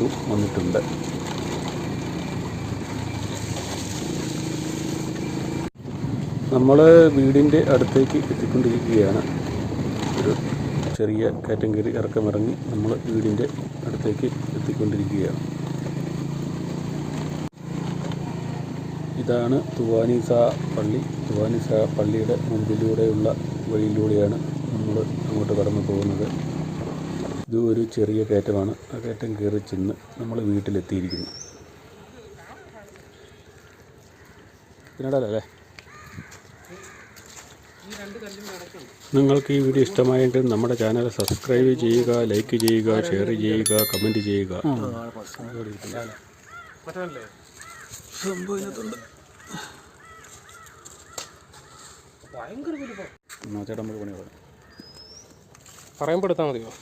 വീണ്ടും വന്നിട്ടുണ്ട്. നമ്മൾ വീടിൻ്റെ അടുത്തേക്ക് എത്തിക്കൊണ്ടിരിക്കുകയാണ്. ഒരു ചെറിയ കയറ്റം കയറി ഇറക്കമിറങ്ങി നമ്മൾ വീടിൻ്റെ അടുത്തേക്ക് എത്തിക്കൊണ്ടിരിക്കുകയാണ്. ഇതാണ് തുവാനീസ പള്ളി. തുവാനീസ പള്ളിയുടെ മുമ്പിലൂടെയുള്ള വഴിയിലൂടെയാണ് നമ്മൾ അങ്ങോട്ട് കടന്നു പോകുന്നത്. ഇത് ഒരു ചെറിയ കയറ്റമാണ്. ആ കയറ്റം കയറി ചെന്ന് നമ്മൾ വീട്ടിലെത്തിയിരിക്കുന്നു. ഇതിനിടയിലല്ലേ. നിങ്ങൾക്ക് ഈ വീഡിയോ ഇഷ്ടമായെങ്കിൽ നമ്മുടെ ചാനൽ സബ്സ്ക്രൈബ് ചെയ്യുക, ലൈക്ക് ചെയ്യുക, ഷെയർ ചെയ്യുക, കമൻറ്റ് ചെയ്യുക. ചേട്ടാ നമുക്ക് പണി പറയാം. പറയുമ്പോൾ എടുത്താൽ മതിയോ?